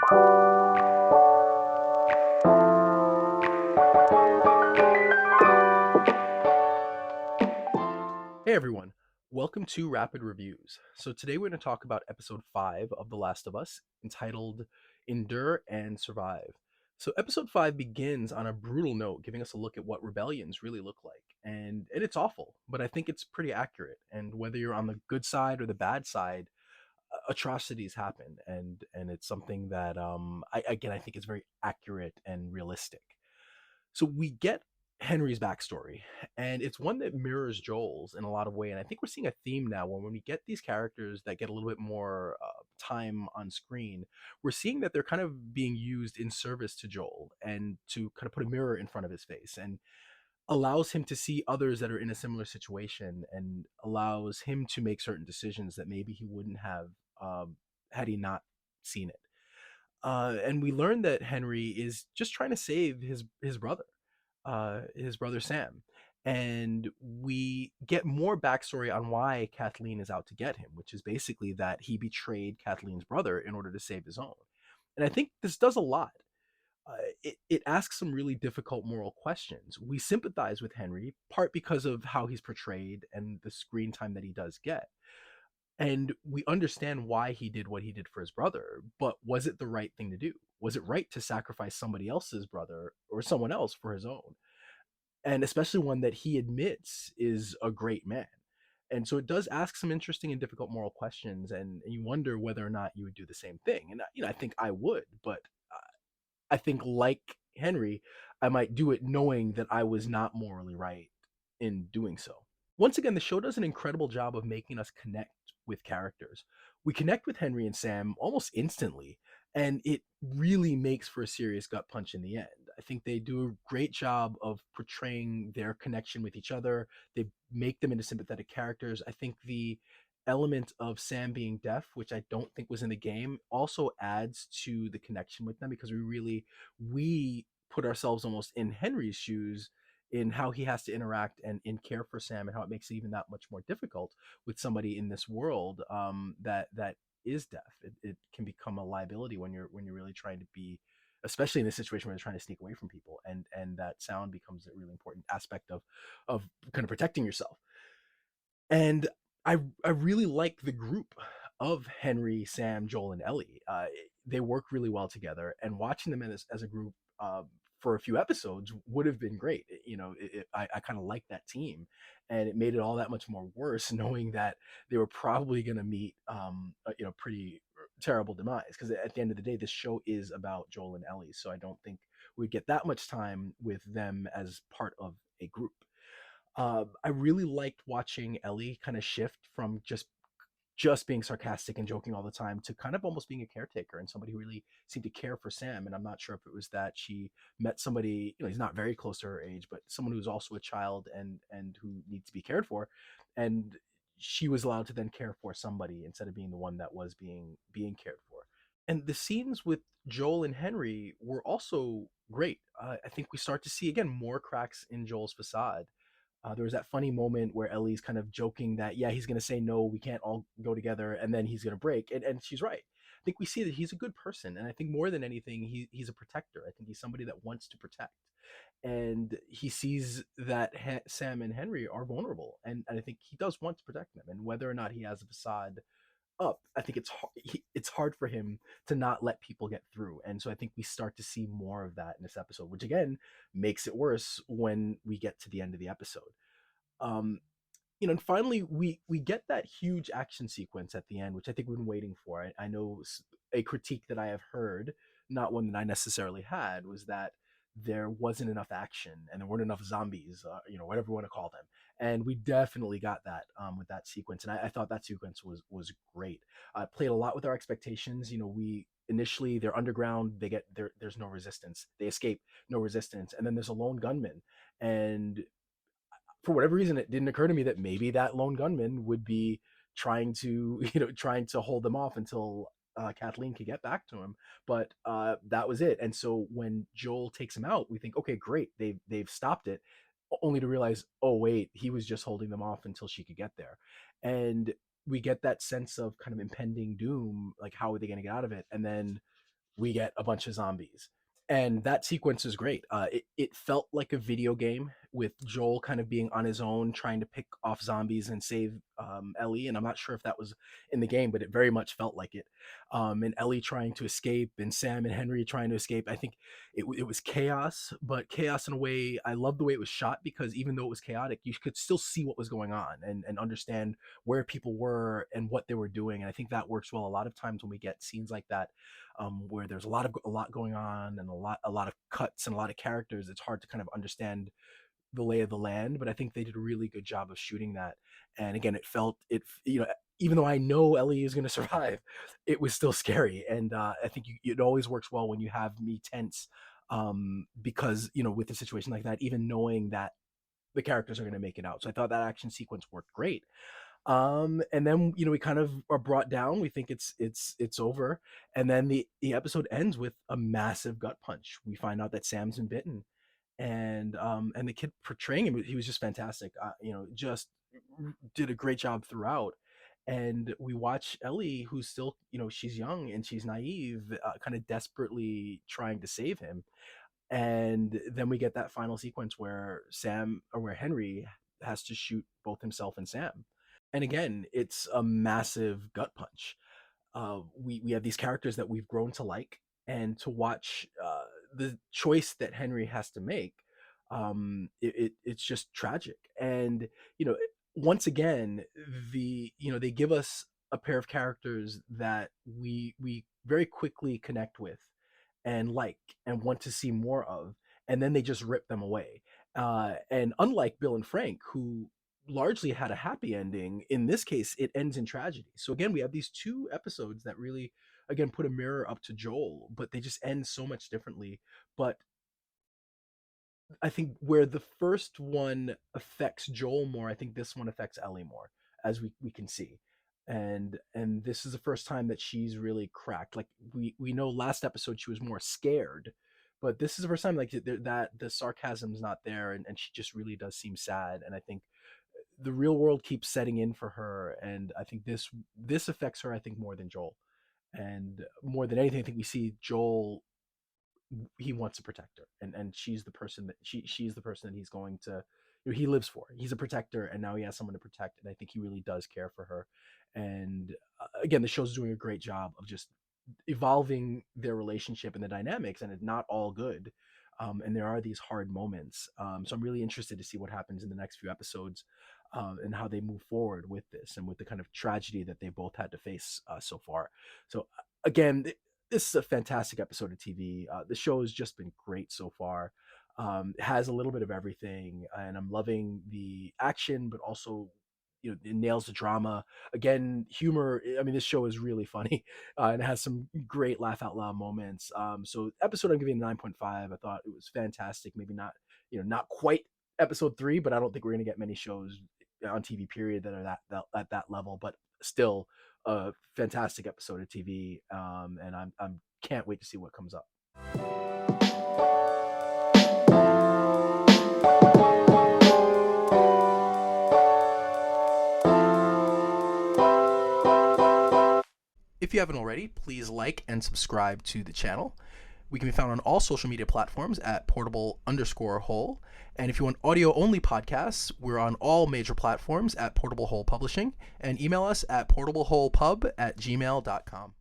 Hey everyone, welcome to Rapid Reviews. So today we're going to talk about episode 5 of The Last of Us, entitled Endure and Survive. So episode 5 begins on a brutal note, giving us a look at what rebellions really look like. And it's awful, but I think it's pretty accurate. And whether you're on the good side or the bad side, atrocities happen, and it's something that I think is very accurate and realistic. So we get Henry's backstory, and it's one that mirrors Joel's in a lot of way. And I think we're seeing a theme now when we get these characters that get a little bit more time on screen, we're seeing that they're kind of being used in service to Joel and to kind of put a mirror in front of his face and allows him to see others that are in a similar situation and allows him to make certain decisions that maybe he wouldn't have had he not seen it. And we learn that Henry is just trying to save his brother Sam. And we get more backstory on why Kathleen is out to get him, which is basically that he betrayed Kathleen's brother in order to save his own. And I think this does a lot. It asks some really difficult moral questions. We sympathize with Henry, part because of how he's portrayed and the screen time that he does get. And we understand why he did what he did for his brother, but was it the right thing to do? Was it right to sacrifice somebody else's brother or someone else for his own? And especially one that he admits is a great man. And so it does ask some interesting and difficult moral questions, and you wonder whether or not you would do the same thing. And I think I would, but I think like Henry, I might do it knowing that I was not morally right in doing so. Once again, the show does an incredible job of making us connect with characters. We connect with Henry and Sam almost instantly, and it really makes for a serious gut punch in the end. I think they do a great job of portraying their connection with each other. They make them into sympathetic characters. I think the element of Sam being deaf, which I don't think was in the game, also adds to the connection with them because we put ourselves almost in Henry's shoes in how he has to interact and care for Sam, and how it makes it even that much more difficult with somebody in this world that is deaf. It can become a liability when you're really trying to be, especially in this situation where you're trying to sneak away from people, and that sound becomes a really important aspect of kind of protecting yourself. And I really like the group of Henry, Sam, Joel, and Ellie. They work really well together, and watching them as a group for a few episodes would have been great. I kind of like that team, and it made it all that much more worse knowing that they were probably going to meet pretty terrible demise, because at the end of the day this show is about Joel and Ellie, so I don't think we'd get that much time with them as part of a group. I really liked watching Ellie kind of shift from just being sarcastic and joking all the time to kind of almost being a caretaker and somebody who really seemed to care for Sam. And I'm not sure if it was that she met somebody, he's not very close to her age, but someone who's also a child and who needs to be cared for, and she was allowed to then care for somebody instead of being the one that was being cared for. And the scenes with Joel and Henry were also great. I think we start to see again more cracks in Joel's facade. There was that funny moment where Ellie's kind of joking that, yeah, he's going to say no, we can't all go together, and then he's going to break. And she's right. I think we see that he's a good person. And I think more than anything, he's a protector. I think he's somebody that wants to protect. And he sees that Sam and Henry are vulnerable. And I think he does want to protect them. And whether or not he has a facade up, I think it's hard for him to not let people get through. And so I think we start to see more of that in this episode, which again makes it worse when we get to the end of the episode. Um, and finally we get that huge action sequence at the end, which I think we've been waiting for. I know a critique that I have heard, not one that I necessarily had, was that there wasn't enough action and there weren't enough zombies, whatever you want to call them. And we definitely got that with that sequence, and I thought that sequence was great. Played a lot with our expectations. We initially, they're underground, they get there, there's no resistance, they escape, no resistance, and then there's a lone gunman. And for whatever reason, it didn't occur to me that maybe that lone gunman would be trying to, trying to hold them off until Kathleen could get back to him. But that was it. And so when Joel takes him out, we think, okay, great, they've stopped it, only to realize, oh wait, he was just holding them off until she could get there. And we get that sense of kind of impending doom, like how are they going to get out of it? And then we get a bunch of zombies. And that sequence is great. It felt like a video game with Joel kind of being on his own, trying to pick off zombies and save Ellie. And I'm not sure if that was in the game, but it very much felt like it. And Ellie trying to escape, and Sam and Henry trying to escape. I think it was chaos, but chaos in a way. I love the way it was shot, because even though it was chaotic, you could still see what was going on, and understand where people were and what they were doing. And I think that works well a lot of times when we get scenes like that, where there's a lot going on, and a lot of cuts and a lot of characters. It's hard to kind of understand the lay of the land, but I think they did a really good job of shooting that. And again, it felt it, even though I know Ellie is going to survive, it was still scary. And I think it always works well when you have me tense, because with a situation like that, even knowing that the characters are going to make it out. So I thought that action sequence worked great. And then we kind of are brought down. We think it's over, and then the episode ends with a massive gut punch. We find out that Sam's been bitten, and the kid portraying him, he was just fantastic. Just did a great job throughout. And we watch Ellie, who's still, she's young and she's naive, kind of desperately trying to save him. And then we get that final sequence where Henry has to shoot both himself and Sam. And again, it's a massive gut punch. We have these characters that we've grown to like, and to watch the choice that Henry has to make, it's just tragic. And you know, once again, they give us a pair of characters that we very quickly connect with and like and want to see more of, and then they just rip them away. And unlike Bill and Frank, who largely had a happy ending, in this case it ends in tragedy. So again, we have these two episodes that really, again, put a mirror up to Joel, but they just end so much differently. But I think where the first one affects Joel more, I think this one affects Ellie more, as we can see. And this is the first time that she's really cracked. Like, we know last episode she was more scared, but this is the first time, like, that the sarcasm's not there, and she just really does seem sad. And I think the real world keeps setting in for her, and I think this affects her, I think, more than Joel. And more than anything, I think we see Joel, he wants to protect her, and she's the person that she's the person that he's going to, he lives for. He's a protector, and now he has someone to protect, and I think he really does care for her. And again, the show's doing a great job of just evolving their relationship and the dynamics, and it's not all good. And there are these hard moments. So I'm really interested to see what happens in the next few episodes, and how they move forward with this, and with the kind of tragedy that they both had to face so far. So again, this is a fantastic episode of TV. The show has just been great so far. It has a little bit of everything, and I'm loving the action, but also, it nails the drama. Again, humor. I mean, this show is really funny, and it has some great laugh out loud moments. So episode, I'm giving 9.5. I thought it was fantastic. Maybe not, not quite episode 3, but I don't think we're gonna get many shows on TV period that are that at that level. But still, a fantastic episode of TV. And I'm can't wait to see what comes up. If you haven't already, please like and subscribe to the channel. We can be found on all social media platforms at portable_hole. And if you want audio only podcasts, we're on all major platforms at Portable Hole Publishing. And email us at portableholepub@gmail.com.